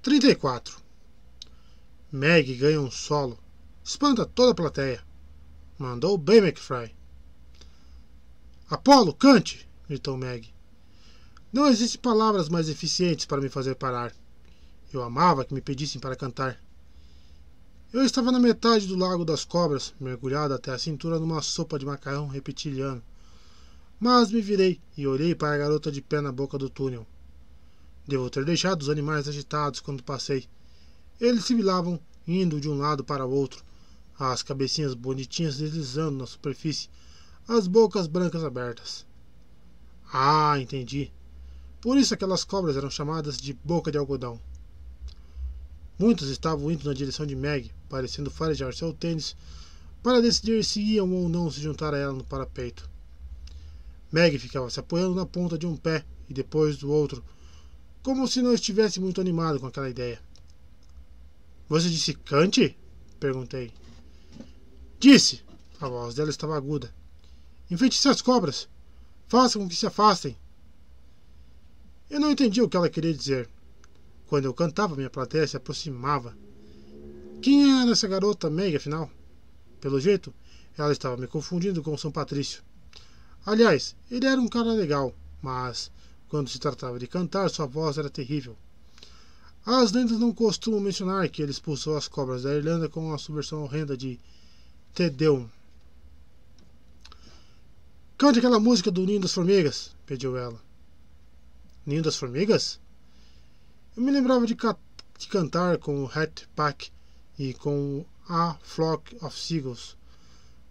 34. Meg ganha um solo. Espanta toda a plateia. Mandou bem, McFly. Apollo, cante! Gritou Meg. Não existem palavras mais eficientes para me fazer parar. Eu amava que me pedissem para cantar. Eu estava na metade do Lago das Cobras, mergulhado até a cintura numa sopa de macarrão reptiliano. Mas me virei e olhei para a garota de pé na boca do túnel. Devo ter deixado os animais agitados quando passei. Eles sibilavam, indo de um lado para o outro, as cabecinhas bonitinhas deslizando na superfície, as bocas brancas abertas. Ah, entendi. Por isso aquelas cobras eram chamadas de boca de algodão. Muitos estavam indo na direção de Meg, parecendo farejar seu tênis, para decidir se iam ou não se juntar a ela no parapeito. Meg ficava se apoiando na ponta de um pé e depois do outro, como se não estivesse muito animado com aquela ideia. Você disse cante? Perguntei. Disse! A voz dela estava aguda. Enfeitice as cobras! Faça com que se afastem! Eu não entendi o que ela queria dizer. Quando eu cantava, minha plateia se aproximava. Quem era essa garota Meg, afinal? Pelo jeito, ela estava me confundindo com São Patrício. Aliás, ele era um cara legal, mas quando se tratava de cantar, sua voz era terrível. As lendas não costumam mencionar que ele expulsou as cobras da Irlanda com uma subversão horrenda de Te Deum. Cante aquela música do Ninho das Formigas, pediu ela. Ninho das Formigas? Eu me lembrava de cantar com o Hat Pack e com A Flock of Seagulls,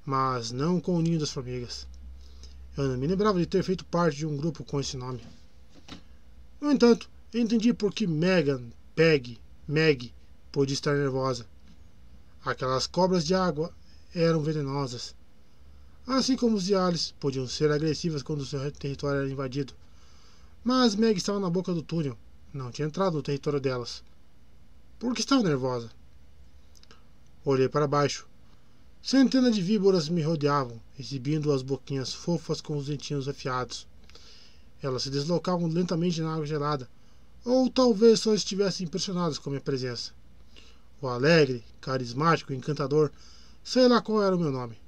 mas não com o Ninho das Formigas. Eu não me lembrava de ter feito parte de um grupo com esse nome. No entanto, eu entendi por que Meg podia estar nervosa. Aquelas cobras de água eram venenosas. Assim como os Yalis podiam ser agressivas quando seu território era invadido. Mas Meg estava na boca do túnel. Não tinha entrado no território delas. Por que estava nervosa? Olhei para baixo. Centenas de víboras me rodeavam, exibindo as boquinhas fofas com os dentinhos afiados. Elas se deslocavam lentamente na água gelada, ou talvez só estivessem impressionadas com minha presença. O alegre, carismático e encantador, sei lá qual era o meu nome.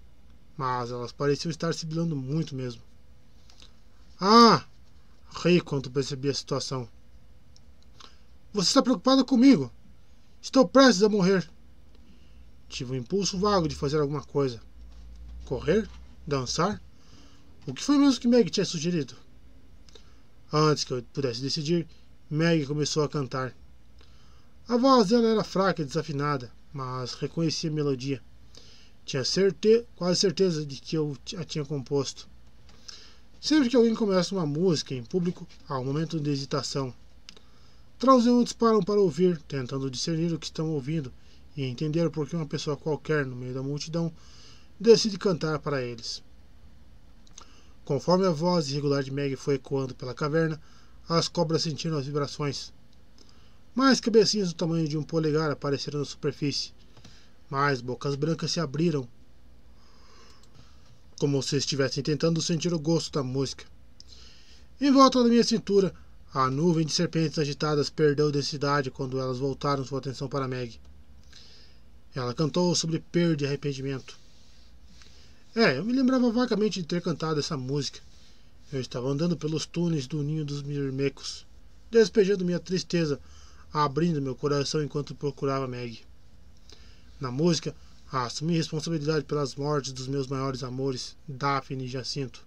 Mas elas pareciam estar sibilando muito mesmo. Ah! Ri quando percebi a situação. Você está preocupada comigo? Estou prestes a morrer. Tive um impulso vago de fazer alguma coisa. Correr? Dançar? O que foi mesmo que Meg tinha sugerido? Antes que eu pudesse decidir, Meg começou a cantar. A voz dela era fraca e desafinada, mas reconhecia a melodia. Tinha quase certeza de que eu a tinha composto. Sempre que alguém começa uma música em público, há um momento de hesitação. Transeuntes param para ouvir, tentando discernir o que estão ouvindo e entender por que uma pessoa qualquer no meio da multidão decide cantar para eles. Conforme a voz irregular de Meg foi ecoando pela caverna, as cobras sentiram as vibrações. Mais cabecinhas do tamanho de um polegar apareceram na superfície. Mais bocas brancas se abriram, como se estivessem tentando sentir o gosto da música. Em volta da minha cintura, a nuvem de serpentes agitadas perdeu densidade quando elas voltaram sua atenção para Meg. Ela cantou sobre perda e arrependimento. Eu me lembrava vagamente de ter cantado essa música. Eu estava andando pelos túneis do Ninho dos Mirmecos, despejando minha tristeza, abrindo meu coração enquanto procurava Meg. Na música, assumi responsabilidade pelas mortes dos meus maiores amores, Daphne e Jacinto.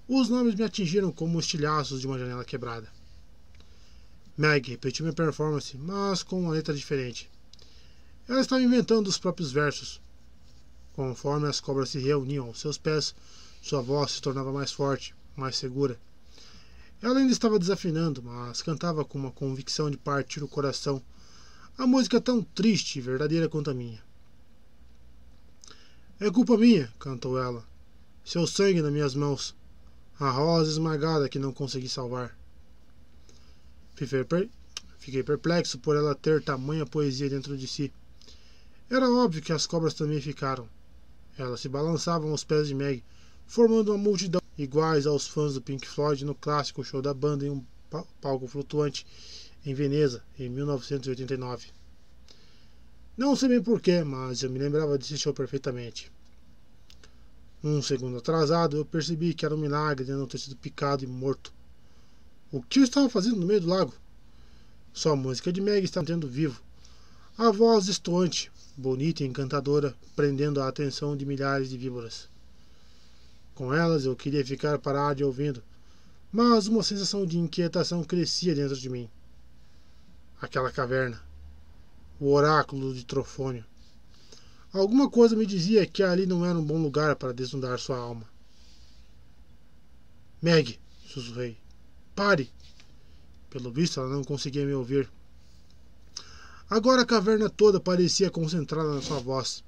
Os nomes me atingiram como estilhaços de uma janela quebrada. Meg repetiu minha performance, mas com uma letra diferente. Ela estava inventando os próprios versos. Conforme as cobras se reuniam aos seus pés, sua voz se tornava mais forte, mais segura. Ela ainda estava desafinando, mas cantava com uma convicção de partir o coração. A música tão triste e verdadeira quanto a minha. É culpa minha, cantou ela. Seu sangue nas minhas mãos. A rosa esmagada que não consegui salvar. Fiquei perplexo por ela ter tamanha poesia dentro de si. Era óbvio que as cobras também ficaram. Elas se balançavam aos pés de Meg, formando uma multidão iguais aos fãs do Pink Floyd no clássico show da banda em um palco flutuante em Veneza, em 1989. Não sei bem porquê, mas eu me lembrava desse show perfeitamente. Um segundo atrasado, eu percebi que era um milagre de não ter sido picado e morto. O que eu estava fazendo no meio do lago? Só a música de Meg estava mantendo vivo. A voz destoante, bonita e encantadora, prendendo a atenção de milhares de víboras. Com elas eu queria ficar parado e ouvindo, mas uma sensação de inquietação crescia dentro de mim. Aquela caverna. O oráculo de Trofônio. Alguma coisa me dizia que ali não era um bom lugar para desnudar sua alma. Meg, sussurrei. Pare! Pelo visto, ela não conseguia me ouvir. Agora a caverna toda parecia concentrada na sua voz.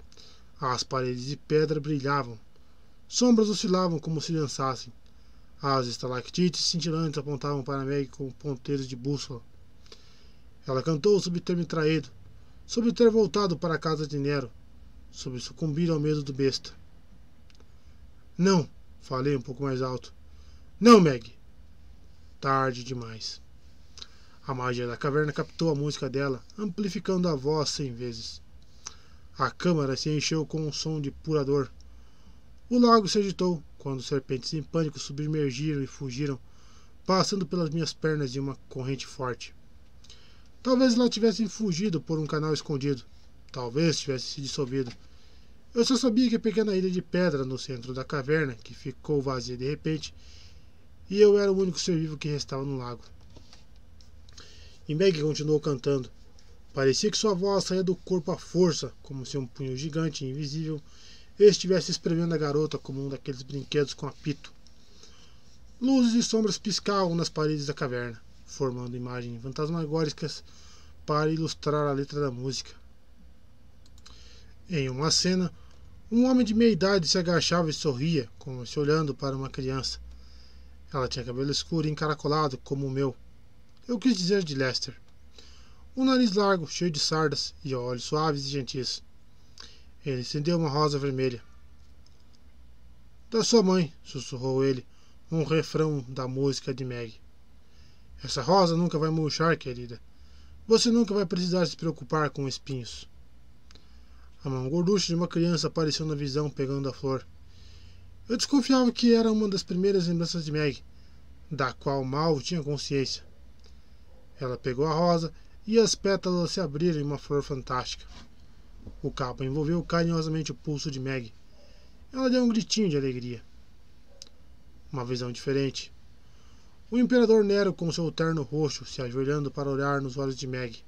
As paredes de pedra brilhavam. Sombras oscilavam como se dançassem. As estalactites cintilantes apontavam para Meg com ponteiros de bússola. Ela cantou sobre ter me traído, sobre ter voltado para a casa de Nero, sobre sucumbir ao medo do besta. Não, falei um pouco mais alto. Não, Meg. Tarde demais. A magia da caverna captou a música dela, amplificando a voz 100 vezes. A câmara se encheu com um som de pura dor. O lago se agitou, quando serpentes em pânico submergiram e fugiram, passando pelas minhas pernas de uma corrente forte. Talvez ela tivesse fugido por um canal escondido. Talvez tivesse se dissolvido. Eu só sabia que a pequena ilha de pedra no centro da caverna, que ficou vazia de repente, e eu era o único ser vivo que restava no lago. E Meg continuou cantando. Parecia que sua voz saía do corpo à força, como se um punho gigante e invisível estivesse espremendo a garota como um daqueles brinquedos com apito. Luzes e sombras piscavam nas paredes da caverna, formando imagens fantasmagóricas para ilustrar a letra da música. Em uma cena, um homem de meia idade se agachava e sorria, como se olhando para uma criança. Ela tinha cabelo escuro e encaracolado, como o meu. Eu quis dizer de Lester. Um nariz largo, cheio de sardas, e olhos suaves e gentis. Ele acendeu uma rosa vermelha. Da sua mãe, sussurrou ele, um refrão da música de Meg. Essa rosa nunca vai murchar, querida. Você nunca vai precisar se preocupar com espinhos. A mão gorducha de uma criança apareceu na visão, pegando a flor. Eu desconfiava que era uma das primeiras lembranças de Meg, da qual mal tinha consciência. Ela pegou a rosa e as pétalas se abriram em uma flor fantástica. O cabo envolveu carinhosamente o pulso de Meg. Ela deu um gritinho de alegria. Uma visão diferente. O imperador Nero com seu terno roxo se ajoelhando para olhar nos olhos de Meg.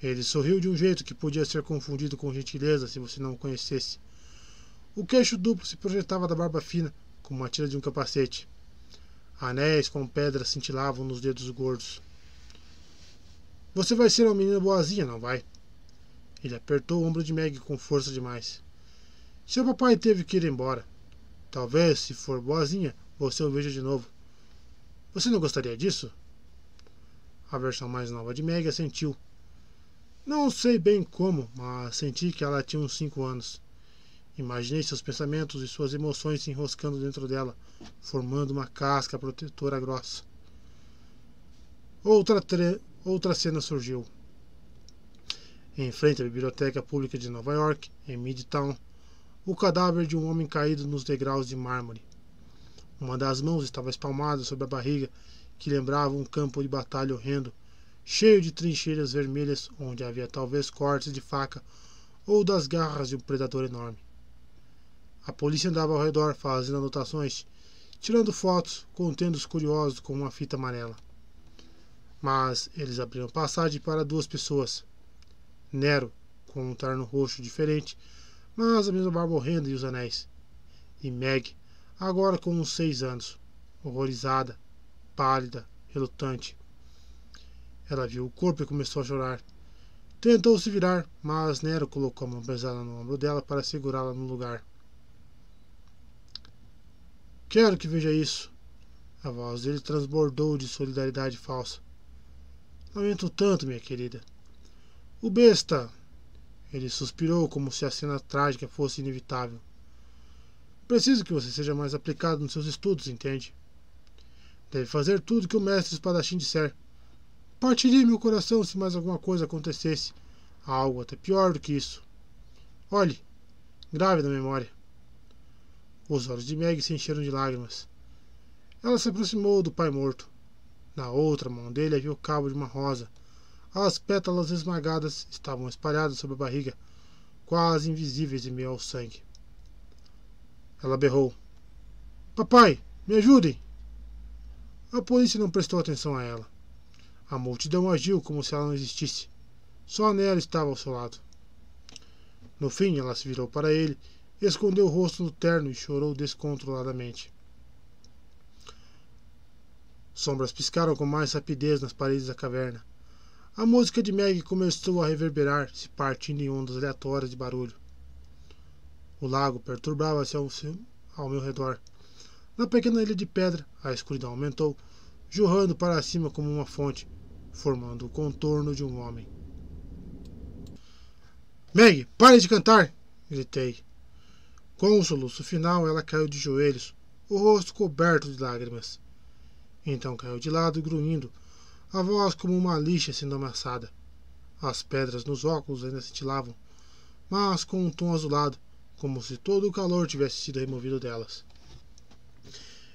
Ele sorriu de um jeito que podia ser confundido com gentileza se você não o conhecesse. O queixo duplo se projetava da barba fina, como a tira de um capacete. Anéis com pedras cintilavam nos dedos gordos. Você vai ser uma menina boazinha, não vai? Ele apertou o ombro de Meg com força demais. Seu papai teve que ir embora. Talvez, se for boazinha, você o veja de novo. Você não gostaria disso? A versão mais nova de Meg assentiu. Não sei bem como, mas senti que ela tinha uns 5 anos. Imaginei seus pensamentos e suas emoções se enroscando dentro dela, formando uma casca protetora grossa. Outra cena surgiu. Em frente à Biblioteca Pública de Nova York, em Midtown, o cadáver de um homem caído nos degraus de mármore. Uma das mãos estava espalmada sobre a barriga, que lembrava um campo de batalha horrendo, cheio de trincheiras vermelhas onde havia talvez cortes de faca ou das garras de um predador enorme. A polícia andava ao redor fazendo anotações, tirando fotos, contendo os curiosos com uma fita amarela. Mas eles abriram passagem para 2 pessoas. Nero, com um terno roxo diferente, mas a mesma barba horrenda e os anéis. E Meg, agora com uns 6 anos, horrorizada, pálida, relutante. Ela viu o corpo e começou a chorar. Tentou se virar, mas Nero colocou a mão pesada no ombro dela para segurá-la no lugar. Quero que veja isso. A voz dele transbordou de solidariedade falsa. Lamento tanto, minha querida. O besta... Ele suspirou como se a cena trágica fosse inevitável. Preciso que você seja mais aplicado nos seus estudos, entende? Deve fazer tudo que o mestre espadachim disser. Partiria meu coração se mais alguma coisa acontecesse. Algo até pior do que isso. Olhe, grave na memória. Os olhos de Meg se encheram de lágrimas. Ela se aproximou do pai morto. Na outra mão dele havia o cabo de uma rosa. As pétalas esmagadas estavam espalhadas sobre a barriga, quase invisíveis em meio ao sangue. Ela berrou. Papai, me ajudem! A polícia não prestou atenção a ela. A multidão agiu como se ela não existisse. Só nela estava ao seu lado. No fim, ela se virou para ele, escondeu o rosto no terno e chorou descontroladamente. Sombras piscaram com mais rapidez nas paredes da caverna. A música de Meg começou a reverberar, se partindo em ondas aleatórias de barulho. O lago perturbava-se ao meu redor. Na pequena ilha de pedra, a escuridão aumentou, jorrando para cima como uma fonte, formando o contorno de um homem. Meg, pare de cantar! Gritei. Com um soluço final, ela caiu de joelhos, o rosto coberto de lágrimas. Então caiu de lado, grunhindo, a voz como uma lixa sendo amassada. As pedras nos óculos ainda cintilavam, mas com um tom azulado, como se todo o calor tivesse sido removido delas.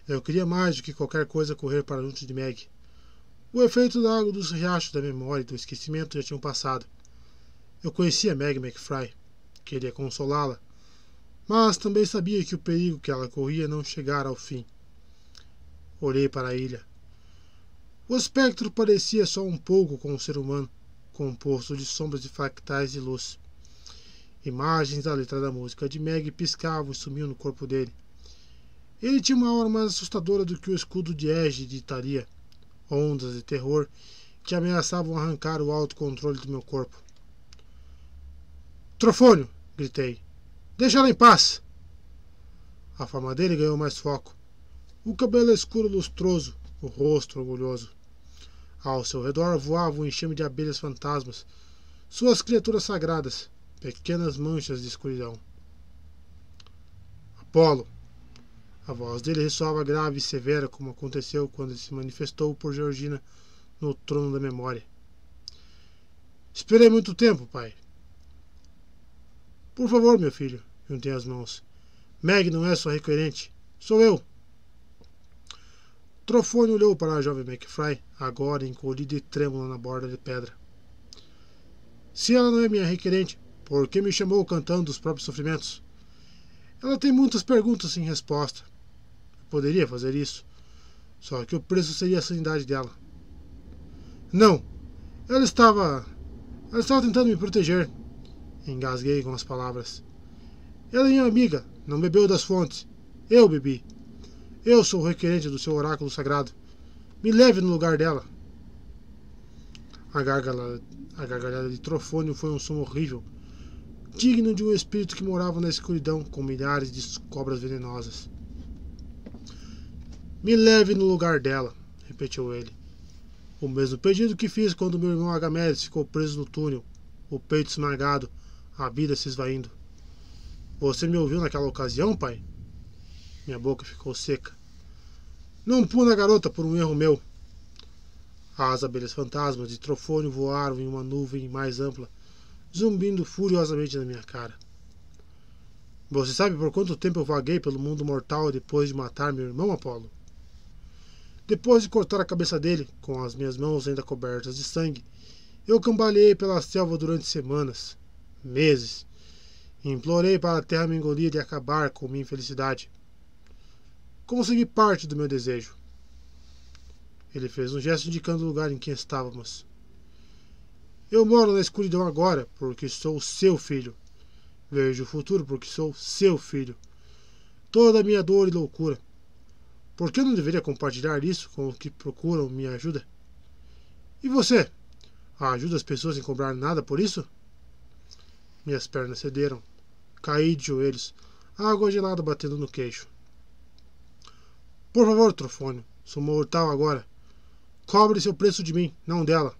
Eu queria mais do que qualquer coisa correr para junto de Meg. O efeito da água dos riachos da memória e do esquecimento já tinham passado. Eu conhecia Meg McFry, queria consolá-la, mas também sabia que o perigo que ela corria não chegara ao fim. Olhei para a ilha. O espectro parecia só um pouco com um ser humano, composto de sombras e fractais de luz. Imagens da letra da música de Meg piscavam e sumiam no corpo dele. Ele tinha uma aura mais assustadora do que o escudo de Ege ditaria, ondas de terror que ameaçavam arrancar o autocontrole do meu corpo. Trofônio! Gritei. Deixa ela em paz! A forma dele ganhou mais foco. O cabelo escuro lustroso, o rosto orgulhoso. Ao seu redor voava um enxame de abelhas fantasmas, suas criaturas sagradas, pequenas manchas de escuridão. Apolo! A voz dele ressoava grave e severa, como aconteceu quando ele se manifestou por Georgina no trono da memória. Esperei muito tempo, pai. Por favor, meu filho, juntei as mãos. Meg não é sua requerente, sou eu. Trofone olhou para a jovem McFry, agora encolhida e trêmula na borda de pedra. Se ela não é minha requerente, por que me chamou cantando os próprios sofrimentos? Ela tem muitas perguntas sem resposta. Eu poderia fazer isso, só que o preço seria a sanidade dela. Não, ela estava tentando me proteger. Engasguei com as palavras. Ela é minha amiga, não bebeu das fontes. Eu bebi. Eu sou o requerente do seu oráculo sagrado. Me leve no lugar dela. A gargalhada de Trofônio foi um som horrível, digno de um espírito que morava na escuridão com milhares de cobras venenosas. Me leve no lugar dela, repetiu ele. O mesmo pedido que fiz quando meu irmão Agamedes ficou preso no túnel, o peito esmagado, a vida se esvaindo. Você me ouviu naquela ocasião, pai? Minha boca ficou seca. Não pune a garota por um erro meu. As abelhas fantasmas de Trofônio voaram em uma nuvem mais ampla, zumbindo furiosamente na minha cara. Você sabe por quanto tempo eu vaguei pelo mundo mortal depois de matar meu irmão, Apolo? Depois de cortar a cabeça dele, com as minhas mãos ainda cobertas de sangue, eu cambaleei pela selva durante semanas, meses. Implorei para a terra me engolir e acabar com minha infelicidade. Consegui parte do meu desejo. Ele fez um gesto indicando o lugar em que estávamos. Eu moro na escuridão agora porque sou seu filho. Vejo o futuro porque sou seu filho. Toda a minha dor e loucura. Por que eu não deveria compartilhar isso com os que procuram minha ajuda? E você? Ajuda as pessoas sem cobrar nada por isso? Minhas pernas cederam. Caí de joelhos, água gelada batendo no queixo. Por favor, Trofônio, sou mortal agora. Cobre seu preço de mim, não dela.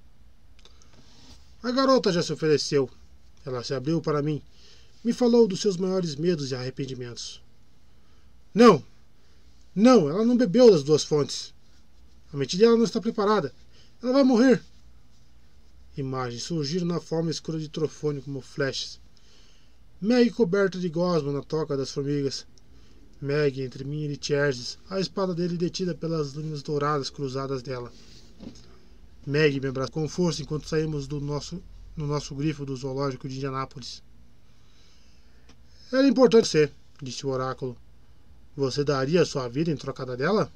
A garota já se ofereceu. Ela se abriu para mim. Me falou dos seus maiores medos e arrependimentos. Não! Não, ela não bebeu das duas fontes. A mente dela não está preparada. Ela vai morrer. imagens surgiram na forma escura de Trofônio como flashes. Meg coberta de gosma na toca das formigas. Meg entre mim e Tierses, a espada dele detida pelas linhas douradas cruzadas dela. Meg me abraçou com força enquanto saímos no nosso grifo do zoológico de Indianápolis. Era importante ser, disse o oráculo. Você daria sua vida em troca dela?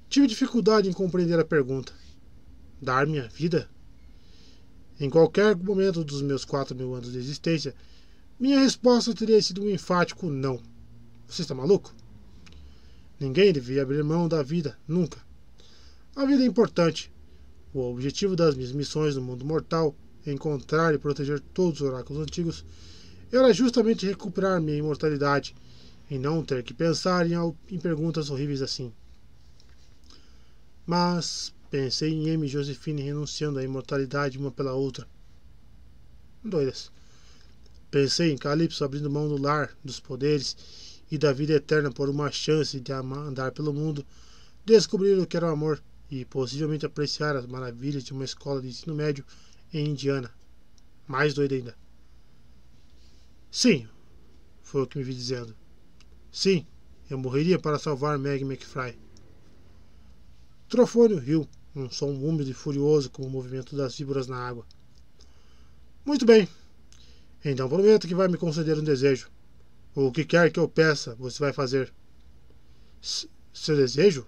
Tive dificuldade em compreender a pergunta. Dar minha vida? Em qualquer momento dos meus 4.000 anos de existência, minha resposta teria sido um enfático não. Você está maluco? Ninguém devia abrir mão da vida, nunca. A vida é importante. O objetivo das minhas missões no mundo mortal, encontrar e proteger todos os oráculos antigos, era justamente recuperar minha imortalidade e não ter que pensar em perguntas horríveis assim. Mas pensei em Amy e Josephine renunciando à imortalidade uma pela outra. Doidas. Pensei em Calypso abrindo mão do lar, dos poderes e da vida eterna por uma chance de andar pelo mundo, descobrir o que era o amor e possivelmente apreciar as maravilhas de uma escola de ensino médio em Indiana. Mais doida ainda. Sim, foi o que me vi dizendo. Sim, eu morreria para salvar Meg McFly. Trofônio riu, um som úmido e furioso como o movimento das víboras na água. Muito bem. Então prometo que vai me conceder um desejo. O que quer que eu peça, você vai fazer. Seu desejo?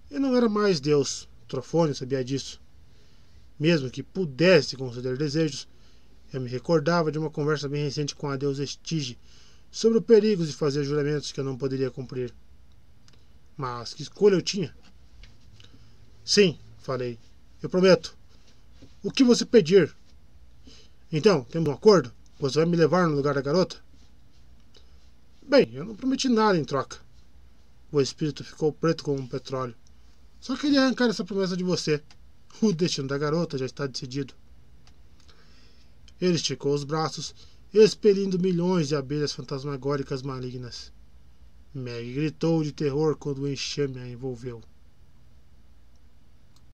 Eu não era mais Deus. Trofônio sabia disso. Mesmo que pudesse conceder desejos, eu me recordava de uma conversa bem recente com a deusa Estige sobre o perigo de fazer juramentos que eu não poderia cumprir. Mas que escolha eu tinha? Sim, falei. Eu prometo. O que você pedir? Então, temos um acordo? Você vai me levar no lugar da garota? Bem, eu não prometi nada em troca. O espírito ficou preto como um petróleo. Só queria arrancar essa promessa de você. O destino da garota já está decidido. Ele esticou os braços, expelindo milhões de abelhas fantasmagóricas malignas. Meg gritou de terror quando o enxame a envolveu.